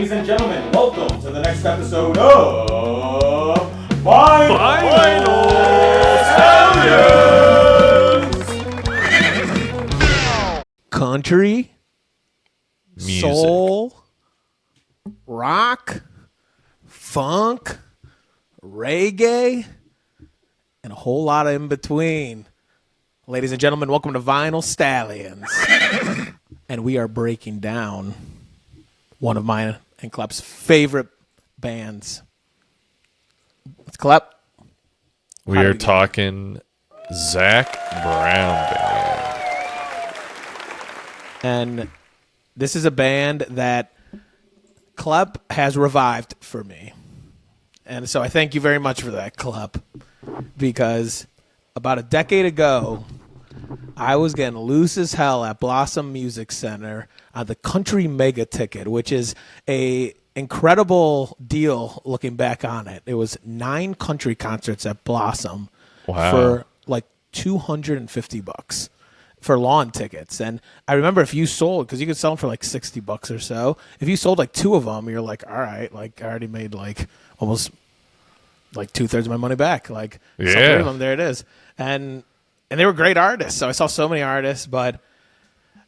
Ladies and gentlemen, welcome to the next episode of Vinyl Stallions! Country, Music. soul, rock, funk, reggae, and a whole lot of in between. Ladies and gentlemen, welcome to Vinyl Stallions. And we are breaking down one of mine and Klep's favorite bands. It's Klep. We are talking Zac Brown Band. And this is a band that Klep has revived for me. And so I thank you very much for that, Klep. Because about a decade ago, I was getting loose as hell at Blossom Music Center on the Country Mega Ticket, which is a incredible deal looking back on it. It was 9 country concerts at Blossom for like $250 for lawn tickets. And I remember if you sold, because you could sell them for like $60 or so, if you sold like 2 of them, you're like, all right, like I already made like almost like 2/3 of my money back. Like, yeah, 3 of them, there it is. And they were great artists. So I saw so many artists,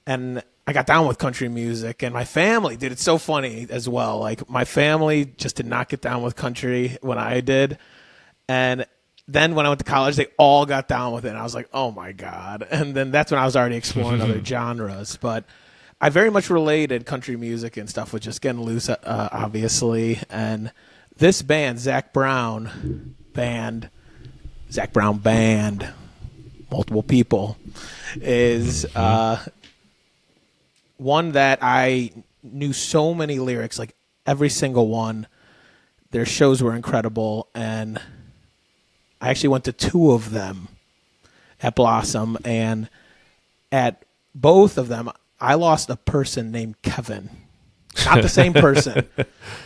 and I got down with country music, and my family did. It's so funny as well. Like, my family just did not get down with country when I did. And then when I went to college, they all got down with it. And I was like, oh my God. And then that's when I was already exploring other genres. But I very much related country music and stuff with just getting loose, obviously. And this band, Zac Brown Band, multiple people, is one that I knew so many lyrics, like every single one. Their shows were incredible, and I actually went to 2 of them at Blossom, and at both of them, I lost a person named Kevin. Not the same person.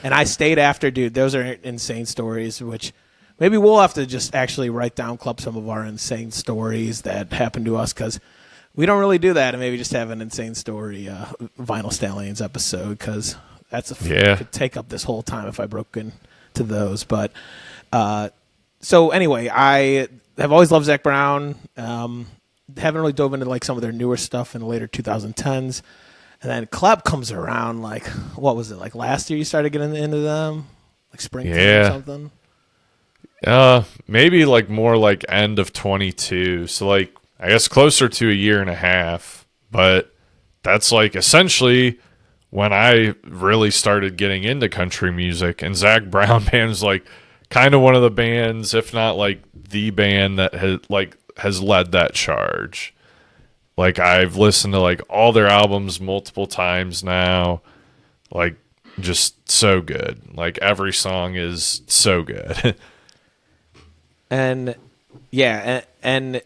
And I stayed after, dude. Those are insane stories, which maybe we'll have to just actually write down, Klep, some of our insane stories that happened to us, because we don't really do that, and maybe just have an insane story Vinyl Stallions episode, because that's could take up this whole time if I broke into those. But so anyway, I have always loved Zac Brown. Haven't really dove into like some of their newer stuff in the later 2010s. And then Klep comes around, like, what was it, like last year you started getting into them? Like springtime or something? Maybe like more like end of 22. So like, I guess closer to a year and a half. But that's like essentially when I really started getting into country music. And Zac Brown Band is like kind of one of the bands, if not like the band that has led that charge. Like, I've listened to like all their albums multiple times now. Like, just so good. Like, every song is so good. And yeah, and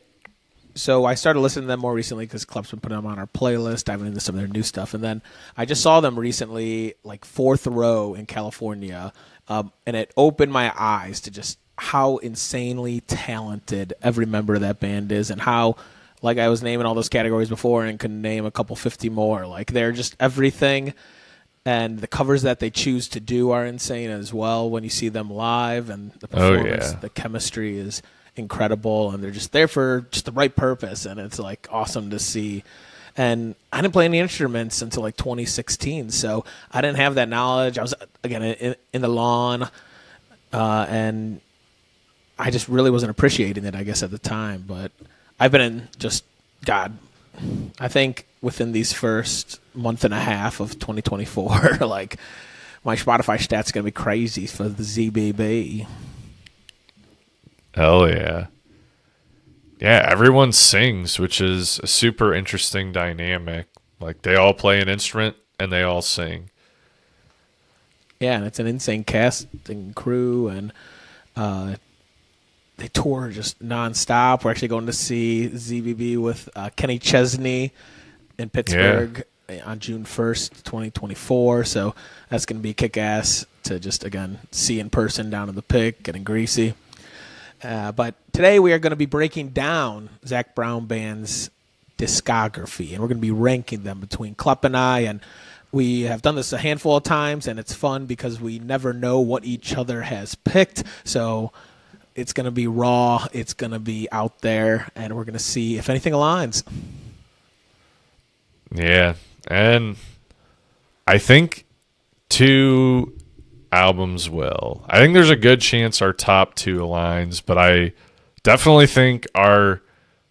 so I started listening to them more recently because Klep's been putting them on our playlist, diving into some of their new stuff. And then I just saw them recently, like 4th Row in California, and it opened my eyes to just how insanely talented every member of that band is, and how, like, I was naming all those categories before and could name a couple 50 more. Like, they're just everything. And the covers that they choose to do are insane as well when you see them live, and the performance, the chemistry is incredible, and they're just there for just the right purpose, and it's like awesome to see. And I didn't play any instruments until like 2016, so I didn't have that knowledge. I was, again, in the lawn, and I just really wasn't appreciating it, I guess, at the time. But I've been in I think within these first month and a half of 2024, like, my Spotify stats going to be crazy for the ZBB. Hell yeah. Yeah, everyone sings, which is a super interesting dynamic. Like, they all play an instrument and they all sing. Yeah, and it's an insane casting crew, and they tour just nonstop. We're actually going to see ZBB with Kenny Chesney in Pittsburgh on June 1st, 2024. So that's going to be kick-ass to just, again, see in person down in the pit, getting greasy. But today we are going to be breaking down Zac Brown Band's discography, and we're going to be ranking them between Klep and I, and We have done this a handful of times, and it's fun because we never know what each other has picked. So it's going to be raw. It's going to be out there, and we're going to see if anything aligns. Yeah, and I think 2 albums will. I think there's a good chance our top 2 aligns, but I definitely think our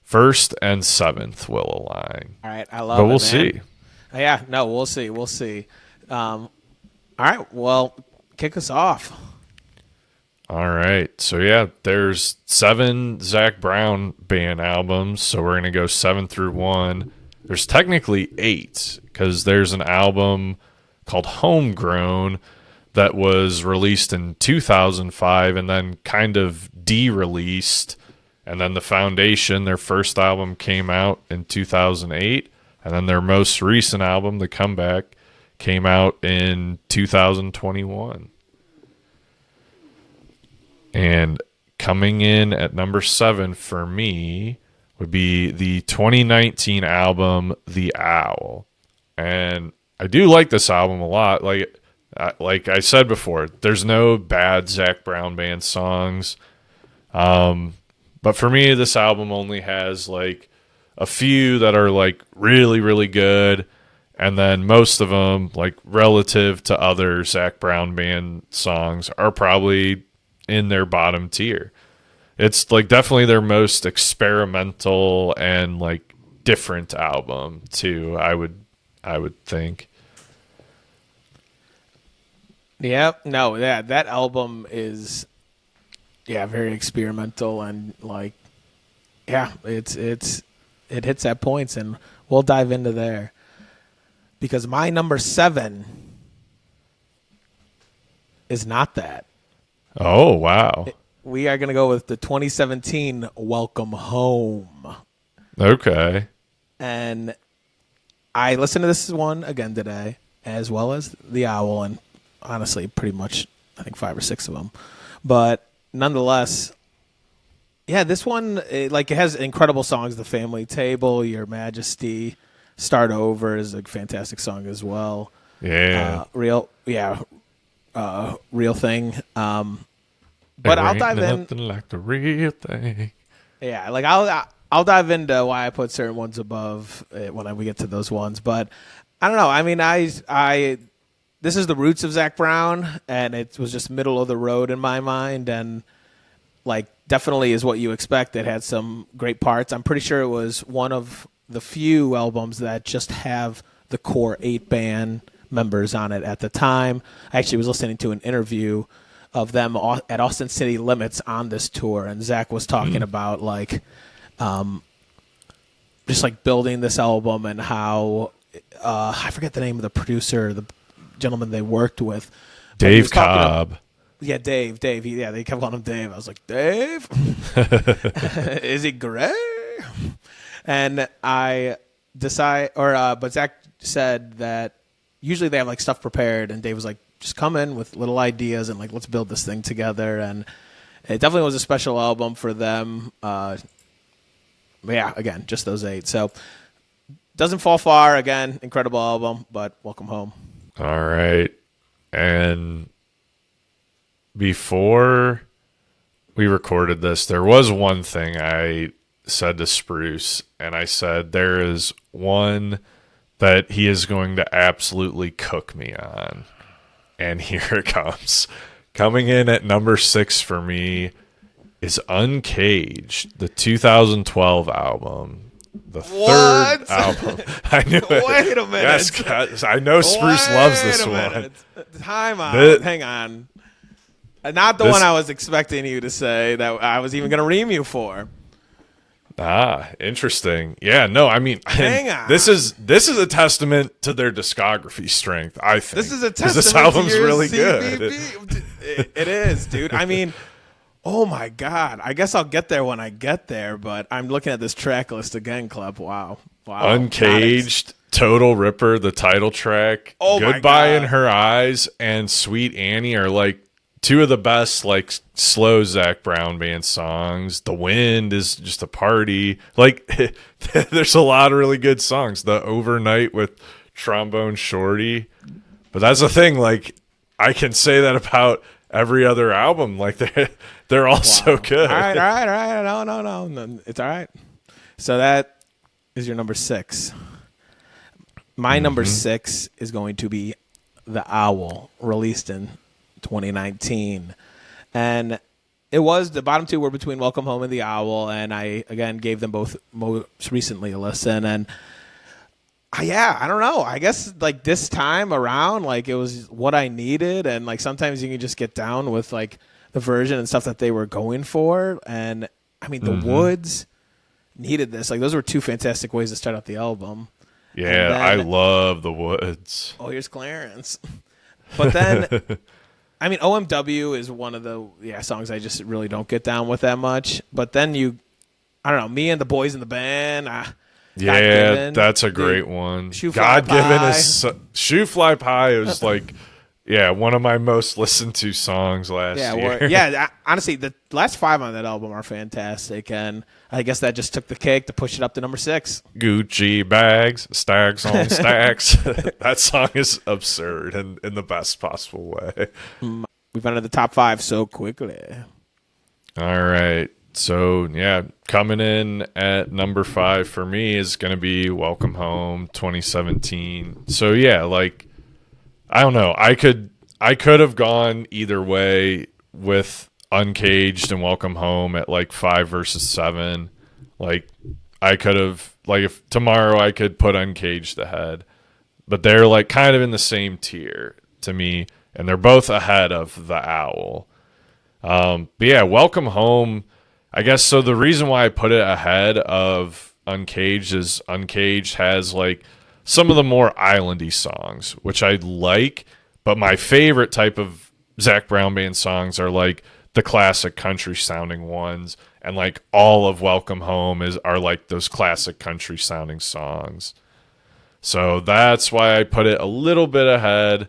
1st and 7th will align. All right, I love it, but we'll man. see. Yeah, no, we'll see. We'll see. All right, well, kick us off. All right. So, yeah, there's 7 Zac Brown Band albums. So we're going to go 7 through 1. There's technically 8 because there's an album called Homegrown that was released in 2005 and then kind of de-released. And then The Foundation, their first album, came out in 2008. And then their most recent album, The Comeback, came out in 2021. And coming in at number 7 for me would be the 2019 album, The Owl. And I do like this album a lot. Like I said before, there's no bad Zac Brown Band songs. But for me, this album only has like a few that are like really, really good. And then most of them, like relative to other Zac Brown Band songs, are probably in their bottom tier. It's like definitely their most experimental and like different album too, I would think. Yeah, no, that album is very experimental and like it hits at points, and we'll dive into there. Because my number 7 is not that. Oh, wow. We are going to go with the 2017 Welcome Home. Okay. And I listened to this one again today, as well as The Owl, and honestly, pretty much, I think 5 or 6 of them. But nonetheless, this one, it has incredible songs. The Family Table, Your Majesty, Start Over is a fantastic song as well. Yeah. Real Thing. But I'll dive in. Nothing like the real thing. Yeah, like I'll dive into why I put certain ones above when we get to those ones. But I don't know. I mean, this is the roots of Zac Brown, and it was just middle of the road in my mind, and like definitely is what you expect. It had some great parts. I'm pretty sure it was one of the few albums that just have the core 8 band members on it at the time. I actually was listening to an interview of them at Austin City Limits on this tour, and Zac was talking about like just like building this album and how I forget the name of the producer, the gentleman they worked with. Dave Cobb. Yeah, Dave. They kept calling him Dave. I was like, Dave? Is he gray? And but Zac said that usually they have like stuff prepared, and Dave was like, just come in with little ideas and like, let's build this thing together. And it definitely was a special album for them. Again, just those 8. So doesn't fall far. Again, incredible album, but Welcome Home. All right. And before we recorded this, there was one thing I said to Spruce, and I said there is one that he is going to absolutely cook me on. And here it comes. Coming in at number 6 for me is Uncaged, the 2012 album. The third album. I knew it. Wait a minute. Yes, guys, I know Spruce loves this one. Time out. Hang on. Not the one I was expecting you to say that I was even going to ream you for. Ah, interesting. Yeah, no, I mean, hang on. This is a testament to their discography strength, I think. This is a testament this album's to your really CBB. good. It is, dude. I mean, oh my God. I guess I'll get there when I get there, but I'm looking at this track list again, Klep. Wow. Uncaged, Total Ripper, the title track, oh Goodbye in Her Eyes, and Sweet Annie are like 2 of the best like slow Zac Brown Band songs. The Wind is just a party. Like there's a lot of really good songs. The Overnight with Trombone Shorty. But that's the thing, like, I can say that about every other album. Like, they're all so good. All right. No. It's all right. So that is your number 6. My number 6 is going to be The Owl, released in 2019. And it was, the bottom 2 were between Welcome Home and The Owl, and I, again, gave them both most recently a listen. And I don't know. I guess, like, this time around, like, it was what I needed. And, like, sometimes you can just get down with, like, the version and stuff that they were going for. And, I mean, The Woods needed this. Like, those were 2 fantastic ways to start out the album. Yeah, then, I love The Woods. Oh, here's Clarence. But then, I mean, OMW is one of the songs I just really don't get down with that much. But then I don't know, Me and the Boys in the Band. Yeah, that's a great one. God Given is Shoe Fly Pie is like, one of my most listened to songs last year. Honestly, the last 5 on that album are fantastic, and I guess that just took the cake to push it up to number 6. Gucci bags, stacks on stacks. That song is absurd and in the best possible way. We've entered the top 5 so quickly. All right. So, coming in at number 5 for me is going to be Welcome Home 2017. So, like, I don't know. I could have gone either way with Uncaged and Welcome Home at like 5 versus 7. Like, I could have, like, if tomorrow I could put Uncaged ahead, but they're like kind of in the same tier to me, and they're both ahead of The Owl. But Welcome Home, I guess. So the reason why I put it ahead of Uncaged is Uncaged has like some of the more islandy songs, which I like, but my favorite type of Zac Brown Band songs are like the classic country sounding ones, and like all of Welcome Home are like those classic country sounding songs. So that's why I put it a little bit ahead,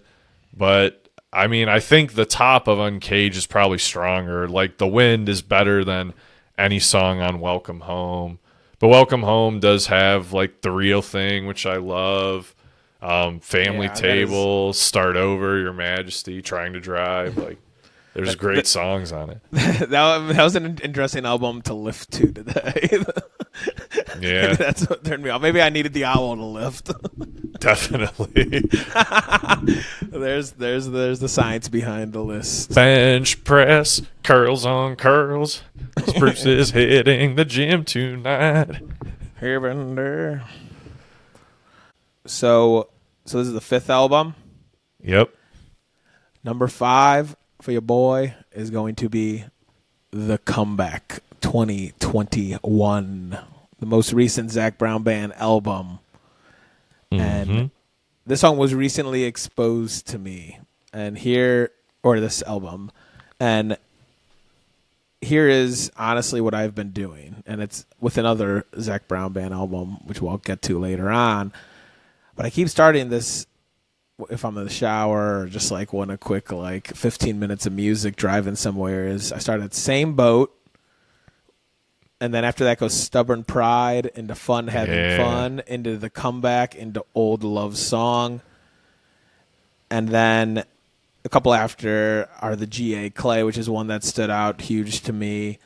but I mean, I think the top of Uncaged is probably stronger. Like, The Wind is better than any song on Welcome Home. But Welcome Home does have, like, The Real Thing, which I love. Family Table, Start Over, Your Majesty, Trying to Drive. Like, there's great songs on it. that was an interesting album to lift to today. Yeah. That's what turned me off. Maybe I needed The Owl to lift. Definitely. There's the science behind the list. Bench press, curls on curls. Spruce is hitting the gym tonight. Here and there. So this is the 5th album. Yep. Number 5 for your boy is going to be The Comeback 2021, the most recent Zac Brown Band album. And this song was recently exposed to me, this album, and here is honestly what I've been doing, and it's with another Zac Brown Band album, which we'll get to later on. But I keep starting this if I'm in the shower or just like want a quick 15 minutes of music driving somewhere. Is I start at Same Boat, and then after that goes Stubborn Pride into Fun Having Fun, into The Comeback, into Old Love Song. And then a couple after are the G.A. Clay, which is one that stood out huge to me.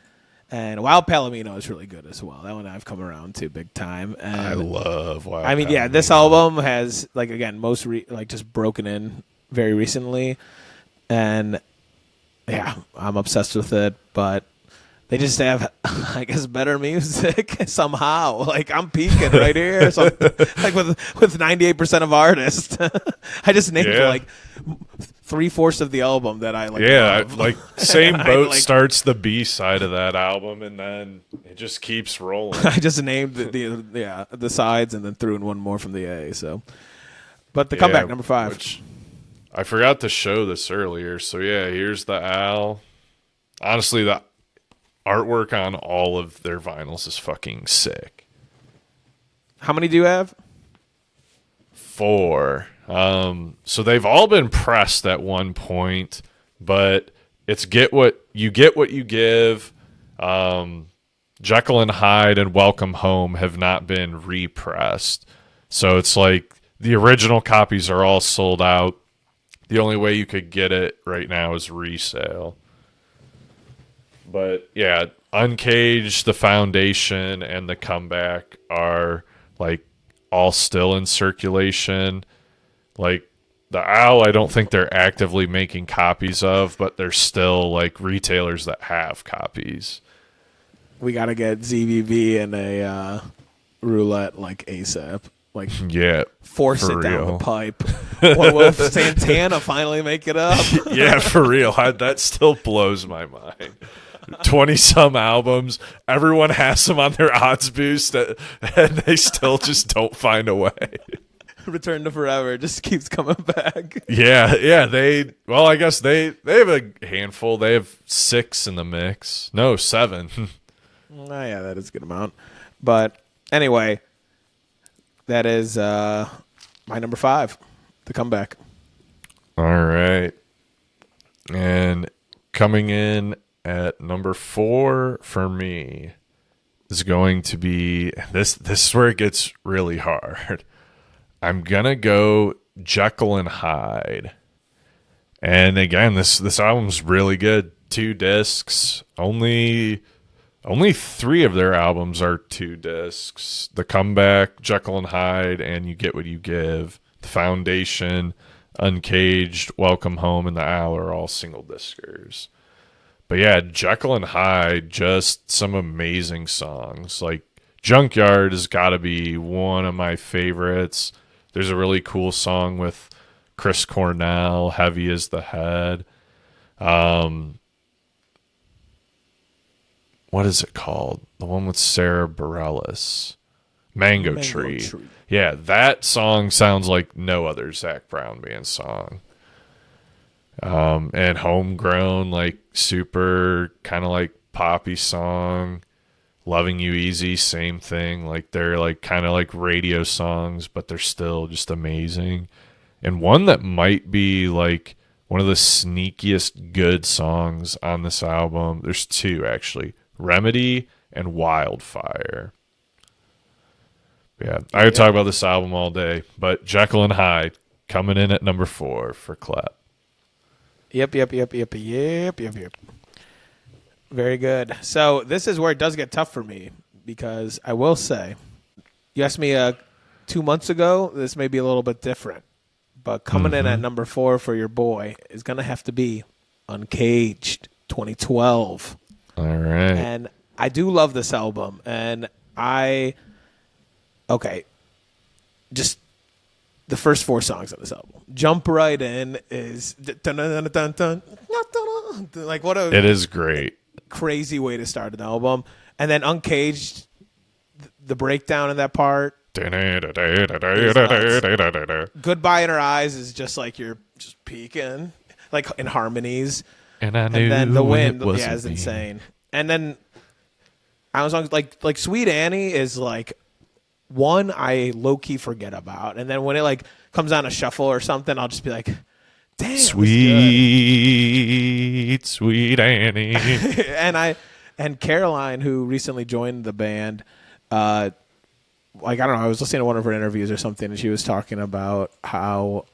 And Wild Palomino is really good as well. That one I've come around to big time. And I love Wild Palomino. This album has, just broken in very recently. And, I'm obsessed with it. But they just have, I guess, better music somehow. Like, I'm peaking right here. So, with 98% of artists. I just named 3/4 of the album that I like. Yeah, love. Same Boat starts the B side of that album, and then it just keeps rolling. I just named the sides and then threw in one more from the A. So, but The Comeback, number 5. Which I forgot to show this earlier. So here's the Owl. Honestly, the artwork on all of their vinyls is fucking sick. How many do you have? 4. So they've all been pressed at one point, but it's get what you give. Jekyll and Hyde and Welcome Home have not been repressed. So it's like the original copies are all sold out. The only way you could get it right now is resale. But yeah, Uncaged, The Foundation, and The Comeback are like all still in circulation. Like the Owl, I don't think they're actively making copies of, but there's still like retailers that have copies. We gotta get ZBB in a roulette like ASAP. Like Yeah, force for it down real. the pipe. Will Santana finally make it up? Yeah, for real. That still blows my mind. 20-some albums. Everyone has them on their odds boost, and they still just don't find a way. Return to Forever just keeps coming back. Yeah. I guess they have a handful. They have 6 in the mix. No, 7. Oh, yeah, that is a good amount. But anyway, that is my number 5, The Comeback. All right. And coming in at number 4 for me is going to be this is where it gets really hard. I'm gonna go Jekyll and Hyde. And again, this album's really good. 2 discs. Only 3 of their albums are 2 discs. The Comeback, Jekyll and Hyde, and You Get What You Give. The Foundation, Uncaged, Welcome Home, and The Owl are all single discers. But yeah, Jekyll and Hyde, just some amazing songs. Like Junkyard has got to be one of my favorites. There's a really cool song with Chris Cornell, Heavy as the Head. What is it called? The one with Sarah Bareilles. Mango Tree. Yeah, that song sounds like no other Zac Brown Band song. And Homegrown, like super kind of like poppy song. Loving You Easy, same thing. Like they're like kind of like radio songs, but they're still just amazing. And one that might be like one of the sneakiest good songs on this album. There's 2 actually. Remedy and Wildfire. Yeah, I could talk about this album all day, but Jekyll and Hyde coming in at number 4 for Klep. Yep. Very good. So this is where it does get tough for me because I will say, you asked me 2 months ago, this may be a little bit different, but coming in at number 4 for your boy is going to have to be Uncaged 2012. All right. And I do love this album, and just the first 4 songs on this album. Jump Right In is like what a it is great. Crazy way to start an album. And then Uncaged, the breakdown in that part. Goodbye in Her Eyes is just like you're just peeking, like in harmonies. And I knew then The Wind, it is insane. And then I was like Sweet Annie is like one I low key forget about, and then when it like comes on a shuffle or something, I'll just be like, "Damn, sweet Annie." and Caroline, who recently joined the band, like I don't know, I was listening to one of her interviews or something, and she was talking about how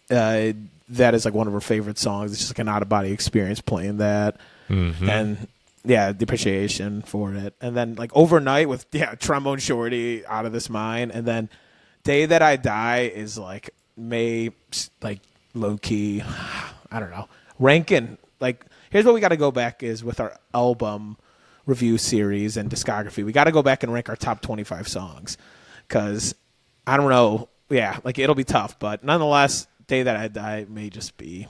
that is like one of her favorite songs. It's just like an out of body experience playing that, and. Yeah, the appreciation for it. And then, like, Overnight with, Trombone Shorty, Out of This Mind. And then Day That I Die is, like, low-key, I don't know, ranking. Like, here's what we got to go back is with our album review series and discography. We got to go back and rank our top 25 songs. Because, I don't know, it'll be tough. But nonetheless, Day That I Die may just be...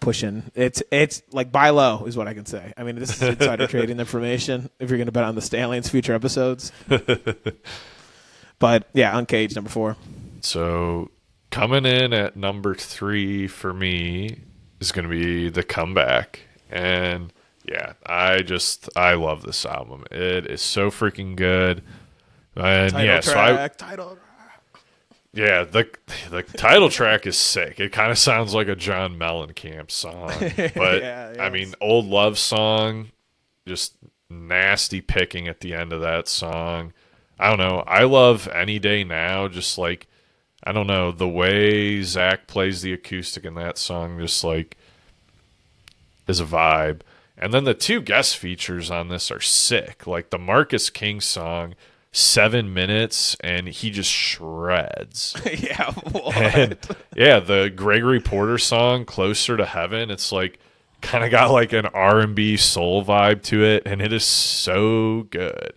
pushing. It's like buy low is what I can say. I mean, this is insider trading information if you're going to bet on the Stallions future episodes. But yeah, Uncaged number 4. So coming in at number 3 for me is going to be The Comeback. And yeah, I love this album. It is so freaking good. And Title. Yeah, the title track is sick. It kind of sounds like a John Mellencamp song. But, I mean, Old Love Song, just nasty picking at the end of that song. I don't know. I love Any Day Now. Just like, I don't know, the way Zach plays the acoustic in that song just like is a vibe. And then the two guest features on this are sick. Like the Marcus King song, 7 minutes, and he just shreds. Yeah, what? And yeah, the Gregory Porter song, Closer to Heaven, it's like kind of got like an R&B soul vibe to it, and it is so good.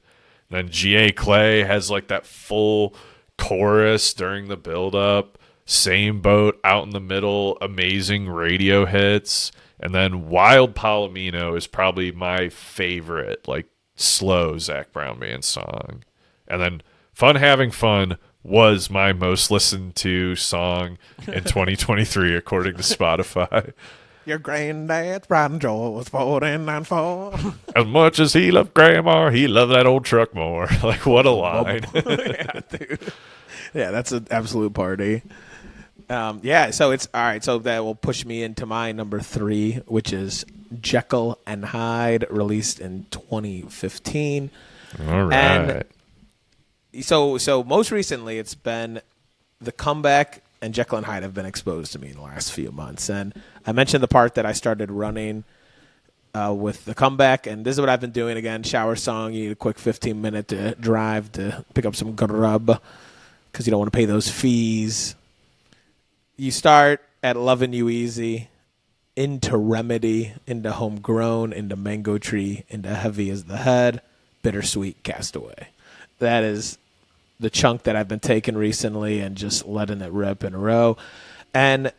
And then G.A. Clay has like that full chorus during the build-up. Same Boat out in the middle, amazing radio hits. And then Wild Palomino is probably my favorite, like, slow Zac Brown Band song. And then Fun Having Fun was my most listened to song in 2023, according to Spotify. Your granddad's pride and joy was 49.4. As much as he loved Grandma, he loved that old truck more. Like, what a line. Yeah, dude. Yeah, that's an absolute party. Yeah, so it's all right. So that will push me into my number 3, which is Jekyll and Hyde, released in 2015. All right. And so most recently, it's been the comeback and Jekyll and Hyde have been exposed to me in the last few months. And I mentioned the part that I started running with the comeback, and this is what I've been doing again. Shower song, you need a quick 15-minute to drive to pick up some grub because you don't want to pay those fees. You start at Lovin' You Easy, into Remedy, into Homegrown, into Mango Tree, into Heavy as the Head, Bittersweet, Castaway. That is the chunk that I've been taking recently and just letting it rip in a row. And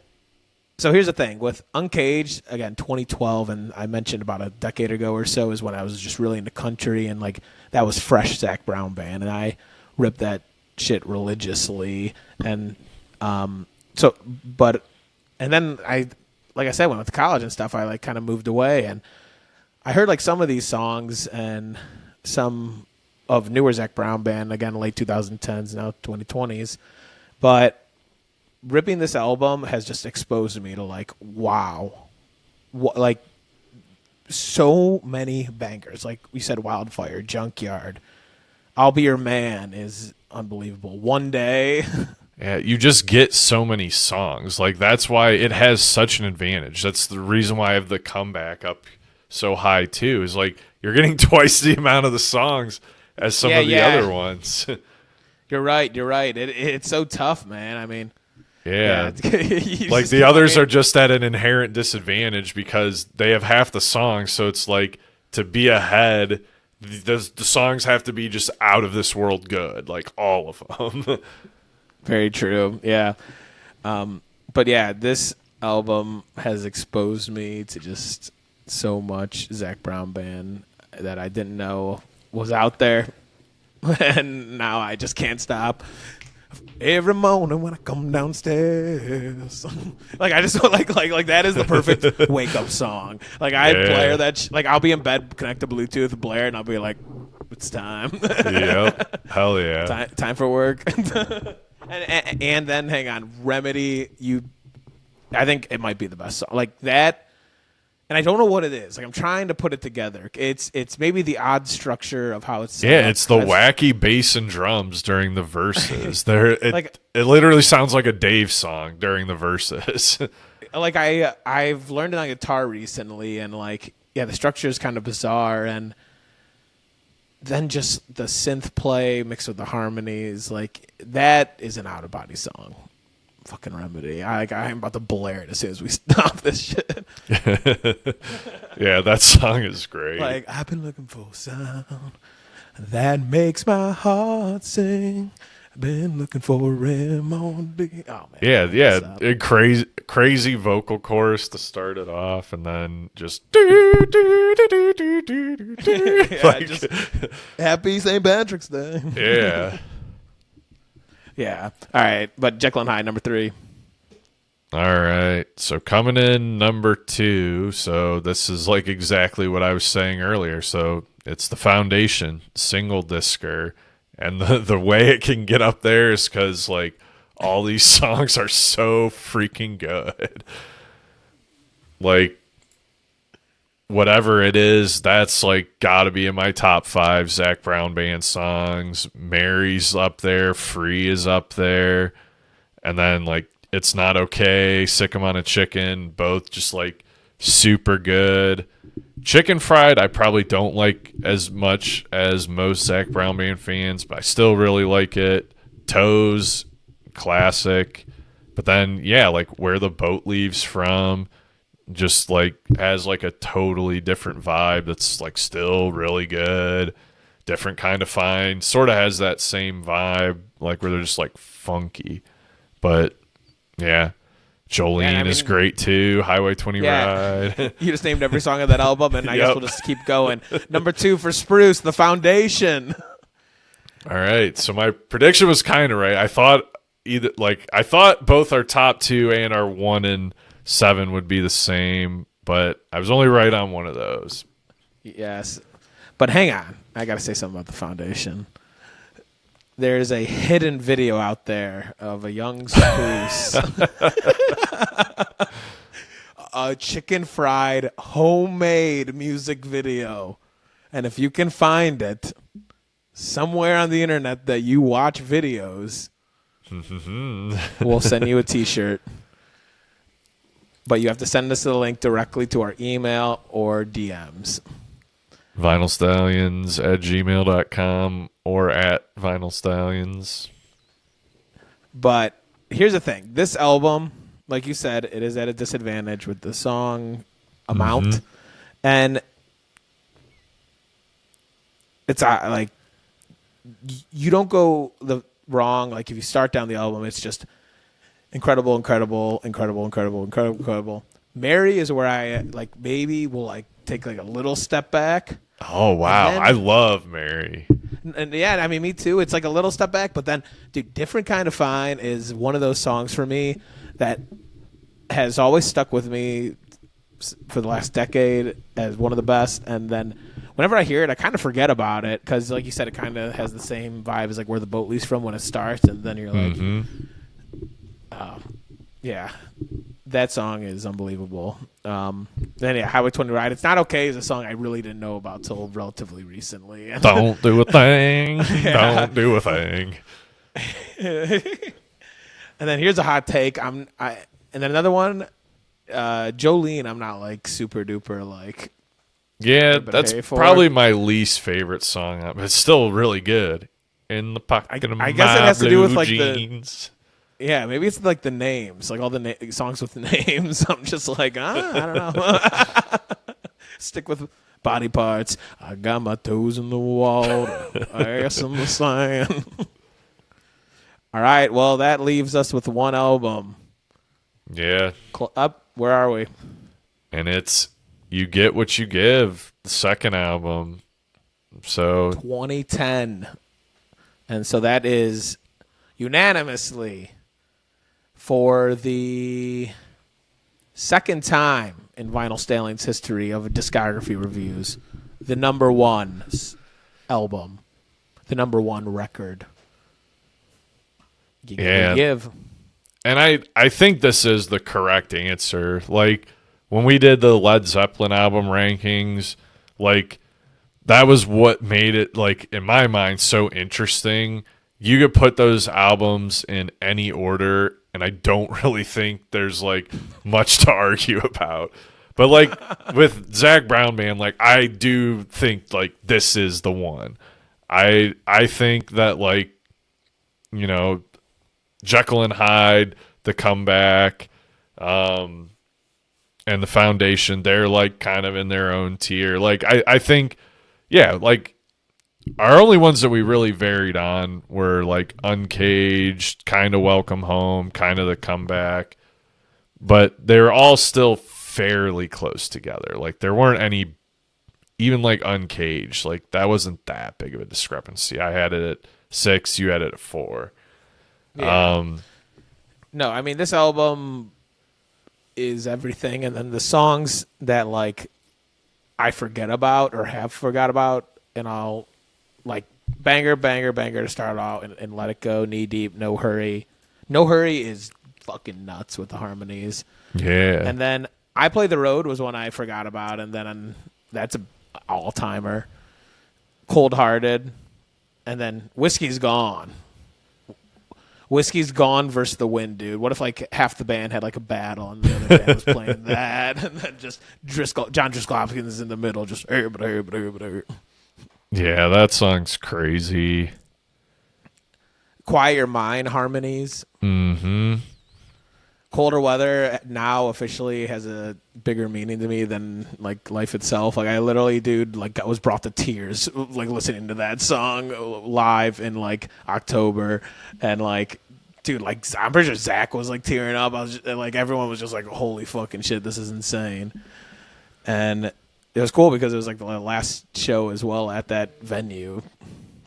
so here's the thing. With Uncaged, again, 2012, and I mentioned about a decade ago or so is when I was just really into country, and like that was fresh Zac Brown Band, and I ripped that shit religiously. And and then like I said, when I went to college and stuff, I like kind of moved away, and I heard like some of these songs and some of newer Zac Brown Band, again, late 2010s, now 2020s. But ripping this album has just exposed me to like, wow, like so many bangers. Like we said, Wildfire, Junkyard, I'll Be Your Man is unbelievable. One Day. Yeah, you just get so many songs. Like, that's why it has such an advantage. That's the reason why I have the comeback up so high, too, is like you're getting twice the amount of the songs as some of the other ones. You're right. It's so tough, man. I mean, yeah. Like, the others are just at an inherent disadvantage because they have half the songs, so it's like to be ahead, the songs have to be just out of this world good, like all of them. Very true. Yeah. But yeah, this album has exposed me to just so much Zac Brown Band that I didn't know was out there. And now I just can't stop. Every morning when I come downstairs, like I just like that is the perfect wake up song. Like I blare that, like I'll be in bed, connect to Bluetooth, blare, and I'll be like, "It's time." Yep, hell yeah, time for work. And then hang on, Remedy. I think it might be the best song like that. And I don't know what it is. Like I'm trying to put it together. It's maybe the odd structure of how it's set up. It's the wacky bass and drums during the verses. It literally sounds like a Dave song during the verses. Like I've learned it on guitar recently, and like the structure is kind of bizarre, and then just the synth play mixed with the harmonies, like that is an out of body song. Fucking Remedy. I'm about to blare it as soon as we stop this shit. Yeah, that song is great. Like, I've been looking for a sound that makes my heart sing. I've been looking for a rim on the... Oh, man. Yeah. A crazy vocal chorus to start it off, and then just... Just happy St. Patrick's Day. Yeah. Yeah. All right. But Jekyll and Hyde, number 3. All right. So coming in number 2. So this is like exactly what I was saying earlier. So it's the Foundation single discer. And the way it can get up there is because like all these songs are so freaking good. Like whatever it is, that's like got to be in my top 5 Zac Brown Band songs. Mary's up there, Free is up there, and then like It's Not Okay, Sick 'Em on a Chicken, both just like super good. Chicken Fried I probably don't like as much as most Zac Brown Band fans, but I still really like it. Toes, classic. But then yeah, like Where the Boat Leaves From just like has like a totally different vibe that's like still really good. Different Kind of Fine sort of has that same vibe, like where they're just like funky. But yeah, Jolene is great too. Highway 20 Ride. You just named every song of that album, and I guess we'll just keep going. Number 2 for Spruce, The Foundation. All right, so my prediction was kind of right. I thought both our top 2 and our 1 and 7 would be the same, but I was only right on one of those. Yes, but hang on, I got to say something about The Foundation. There's a hidden video out there of a young Spruce, a chicken fried homemade music video, and if you can find it somewhere on the internet that you watch videos, we'll send you a T-shirt. But you have to send us the link directly to our email or DMs. VinylStallions@gmail.com or at VinylStallions. But here's the thing. This album, like you said, it is at a disadvantage with the song amount. And it's like, you don't go the wrong. Like if you start down the album, it's just incredible, incredible, incredible, incredible, incredible, incredible. Mary is where I like maybe will like take like a little step back. Oh wow, I love Mary. And yeah, I mean me too. It's like a little step back, but then dude, Different Kind of Fine is one of those songs for me that has always stuck with me for the last decade as one of the best. And then whenever I hear it, I kind of forget about it because, like you said, it kind of has the same vibe as like Where the Boat Leaves From when it starts, and then you're like, yeah, that song is unbelievable. Then yeah, Highway 20 Ride. It's Not Okay is a song I really didn't know about till relatively recently. Don't do a thing. Don't do a thing. And then here's a hot take. And then another one, Jolene. I'm not like super duper like. Yeah, that's probably my least favorite song. But it's still really good. In the pocket of my guess it has to do with like jeans. Yeah, maybe it's like the names, like all the songs with the names. I'm just like, I don't know. Stick with body parts. I got my toes in the water, ass in the sand. All right, well, that leaves us with one album. Yeah. Up, where are we? And it's You Get What You Give, the second album. So 2010. And so that is unanimously, for the second time in Vinyl Stallions history of discography reviews, the number one album, the number one record. Give. And I think this is the correct answer. Like, when we did the Led Zeppelin album rankings, like, that was what made it, like, in my mind, so interesting. You could put those albums in any order, and I don't really think there's like much to argue about. But like with Zac Brown Band, like I do think like this is the one. I think that like, you know, Jekyll and Hyde, The Comeback, and The Foundation, they're like kind of in their own tier. Like I think, yeah, like our only ones that we really varied on were like Uncaged, kind of Welcome Home, kind of The Comeback, but they're all still fairly close together. Like there weren't any, even like Uncaged, like that wasn't that big of a discrepancy. I had it at 6, you had it at 4. Yeah. No, I mean this album is everything, and then the songs that like I forget about or have forgot about, and I'll like banger, banger, banger to start out, and Let It Go, Knee Deep, No Hurry. No Hurry is fucking nuts with the harmonies. Yeah. And then I Play the Road was one I forgot about, and then that's an all-timer. Cold Hearted, and then Whiskey's Gone. Whiskey's Gone versus the Wind, dude. What if like half the band had like a battle and the other band was playing that, and then just John Driscoll Hopkins is in the middle, just Yeah, that song's crazy. Quiet Your Mind harmonies. Mm-hmm. Colder Weather now officially has a bigger meaning to me than like life itself. Like I literally, dude, like I was brought to tears like listening to that song live in like October, and like, dude, like I'm pretty sure Zach was like tearing up. I was just, like, everyone was just like, holy fucking shit, this is insane. And it was cool because it was like the last show as well at that venue.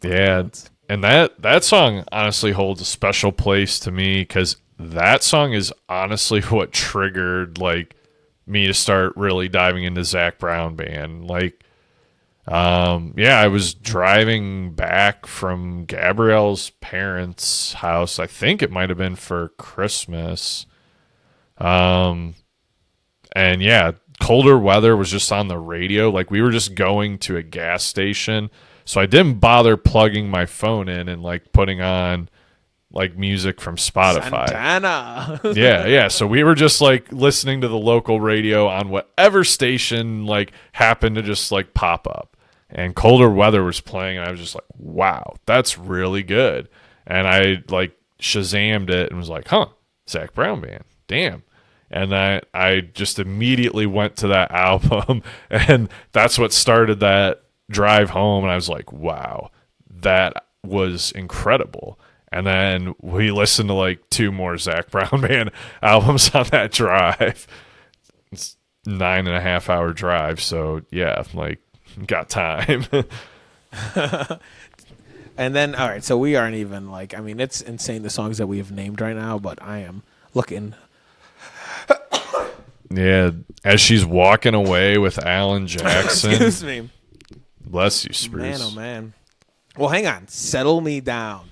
Yeah, and that song honestly holds a special place to me because that song is honestly what triggered like me to start really diving into Zac Brown Band. Like, I was driving back from Gabrielle's parents' house. I think it might have been for Christmas. And yeah, Colder Weather was just on the radio. Like we were just going to a gas station. So I didn't bother plugging my phone in and like putting on like music from Spotify. Santana. yeah. So we were just like listening to the local radio on whatever station like happened to just like pop up. And Colder Weather was playing, and I was just like, wow, that's really good. And I like Shazammed it and was like, huh, Zac Brown Band, damn. And I just immediately went to that album, and that's what started that drive home. And I was like, wow, that was incredible. And then we listened to like 2 more Zac Brown Band albums on that drive. It's 9.5-hour drive. So yeah, like got time. And then, all right, so we aren't even like, I mean, it's insane the songs that we have named right now, but I am looking. Yeah, as she's walking away with Alan Jackson. Excuse me. Bless you, Spruce. Man, oh man. Well, hang on. Settle Me Down.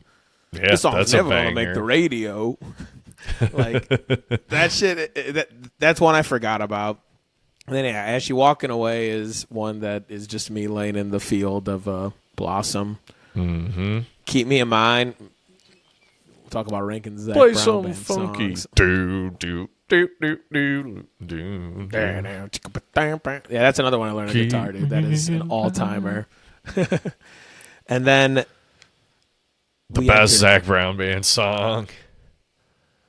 Yeah, This song's that's never a going to banger. make the radio. Like, that shit, that's one I forgot about. And then, yeah, As She Walking Away is one that is just me laying in the field of Blossom. Mm-hmm. Keep Me in Mind. We'll talk about ranking Zac Play Brown some Band funky. songs. Do. Yeah, Yeah, that's another one I learned on guitar, dude. That is an all-timer. And then the best Zac Brown Band song.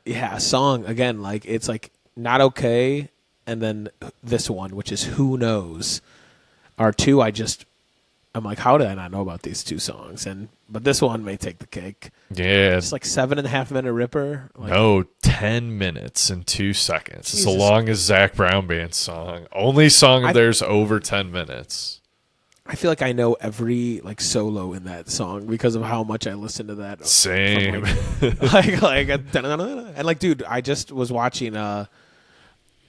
Yeah, a song, again, like, it's like Not Okay, and then this one, which is Who Knows, are two I'm like, how did I not know about these 2 songs? But this one may take the cake. Yeah. It's like 7.5-minute ripper. Like, No, 10 minutes and 2 seconds. Jesus. It's the longest Zac Brown Band song. Only song of theirs over 10 minutes. I feel like I know every like solo in that song because of how much I listen to that. Same. And like, dude, I just was watching I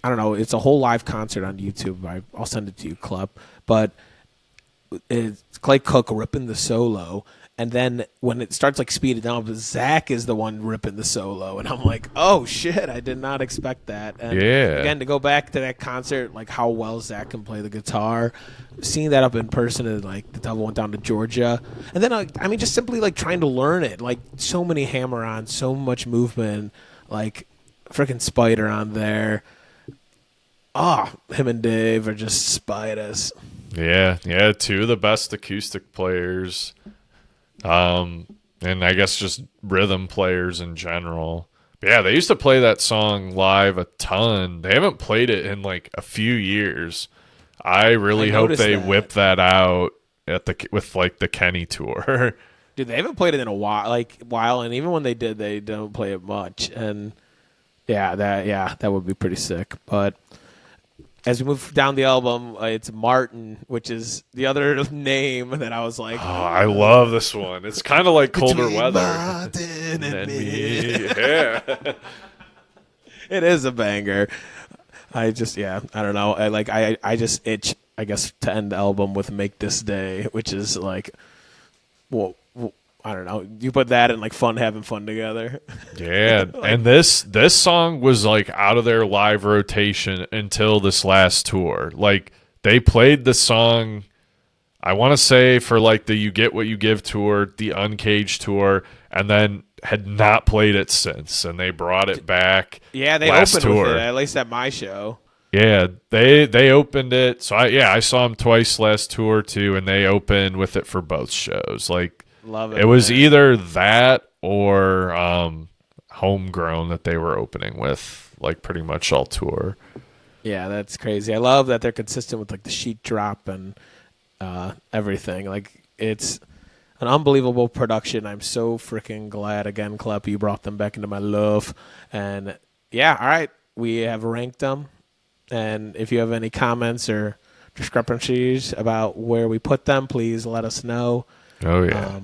don't know, it's a whole live concert on YouTube. I'll send it to you, Klep. But it's Clay Cook ripping the solo, and then when it starts like speeded down, Zach is the one ripping the solo, and I'm like, oh shit, I did not expect that. And Yeah. again, to go back to that concert, like how well Zach can play the guitar, seeing that up in person, and like the Devil Went Down to Georgia, and then I mean, just simply like trying to learn it, like so many hammer-ons, so much movement, like freaking Spider on there. Him and Dave are just spiders. Yeah, 2 of the best acoustic players. And I guess just rhythm players in general. But yeah, they used to play that song live a ton. They haven't played it in like a few years. I really hope they whip that out with like the Kenny tour. Dude, they haven't played it in a while, and even when they did, they don't play it much. And that would be pretty sick. But as we move down the album, it's Martin, which is the other name that I was like, Oh, I love this one. It's kind of like Colder Weather. Martin and me. Yeah. It is a banger. I don't know. I just itch, I guess, to end the album with Make This Day, which is like, well, I don't know. You put that and like fun having fun together. Yeah, and this song was like out of their live rotation until this last tour. Like they played the song, I want to say for like the You Get What You Give tour, the Uncaged tour, and then had not played it since. And they brought it back. Yeah, they last opened tour. with it, at least at my show. Yeah, they opened it. So I saw them twice last tour too, and they opened with it for both shows. Like Love it. it was man. either that or Homegrown that they were opening with, like pretty much all tour. Yeah, that's crazy. I love that they're consistent with like the sheet drop and everything. Like it's an unbelievable production. I'm so freaking glad again, Klep, you brought them back into my love. And yeah, all right, we have ranked them. And if you have any comments or discrepancies about where we put them, please let us know. Oh yeah.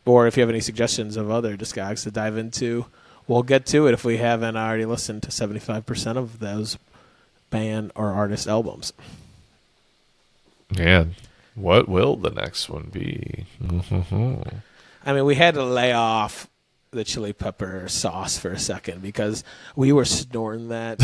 Or if you have any suggestions of other discogs to dive into, we'll get to it if we haven't already listened to 75% of those band or artist albums. Yeah. What will the next one be? I mean, we had to lay off the chili pepper sauce for a second because we were snorting that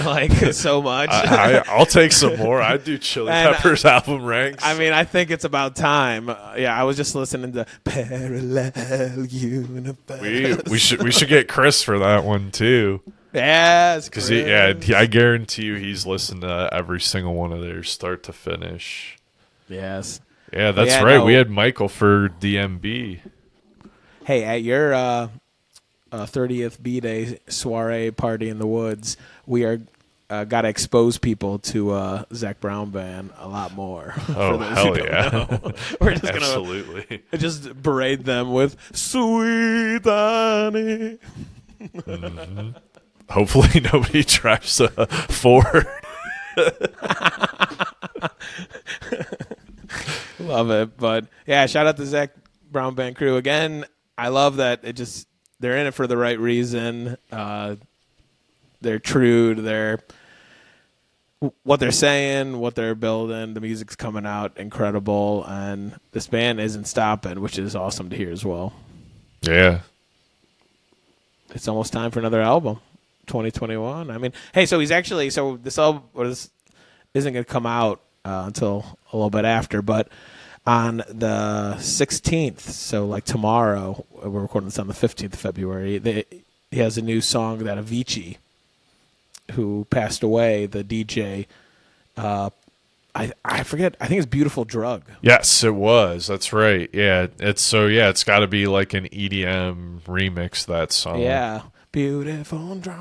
like so much. I'll take some more. I do Chili And, Peppers album ranks. I mean, I think it's about time. Yeah, I was just listening to Parallel Universe. we should get Chris for that one too. Yes, Because Chris. I guarantee you he's listened to every single one of theirs start to finish. Yes. Yeah, that's Yeah, right. no. We had Michael for DMB. Hey, at your 30th B-Day soiree party in the woods, we are got to expose people to Zac Brown Band a lot more. Oh, hell yeah. We're just going Absolutely. to just berate them with Sweet Honey. Hopefully nobody drives a Ford. Love it. But, yeah, shout out to Zac Brown Band crew. Again, I love that they're in it for the right reason. They're true to what they're saying, what they're building. The music's coming out incredible, and this band isn't stopping, which is awesome to hear as well. Yeah. It's almost time for another album, 2021. I mean, hey, so this album isn't going to come out until a little bit after, but on the 16th, so like tomorrow, we're recording this on the 15th of February, he has a new song that Avicii, who passed away, the DJ, I forget, I think it's Beautiful Drug. Yes, it was. That's right. Yeah. It's got to be like an EDM remix of that song. Yeah. Beautiful Drug.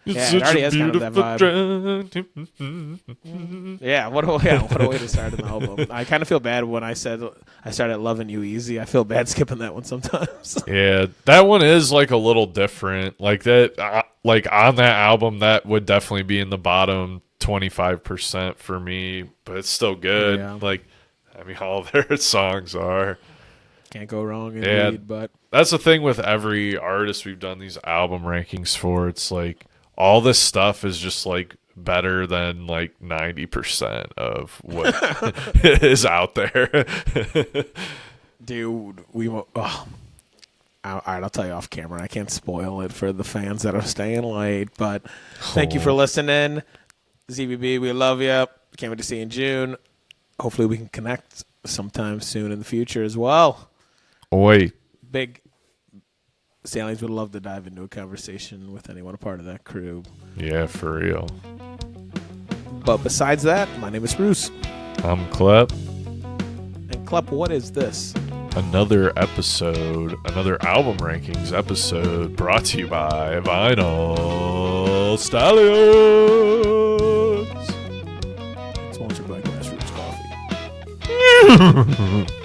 It's Yeah, it such already a has kind of that beautiful vibe. Yeah, what a way to start an album. I kind of feel bad when I said I started loving you easy. I feel bad skipping that one sometimes. Yeah, that one is like a little different. Like that, like on that album, that would definitely be in the bottom 25% for me, but it's still good. Yeah. Like, I mean, all their songs are. Can't go wrong indeed. Yeah. But That's the thing with every artist we've done these album rankings for. It's like all this stuff is just like better than like 90% of what is out there. dude, all right, I'll tell you off camera. I can't spoil it for the fans that are staying late, but thank you for listening. ZBB, we love you. Can't wait to see you in June. Hopefully we can connect sometime soon in the future as well. Oi. Big Stallions would love to dive into a conversation with anyone a part of that crew. Yeah, for real. But besides that, my name is Spruce. I'm Klep. And Klep, what is this? Another episode, another album rankings episode brought to you by Vinyl Stallions. Sponsored by Grassroots Coffee.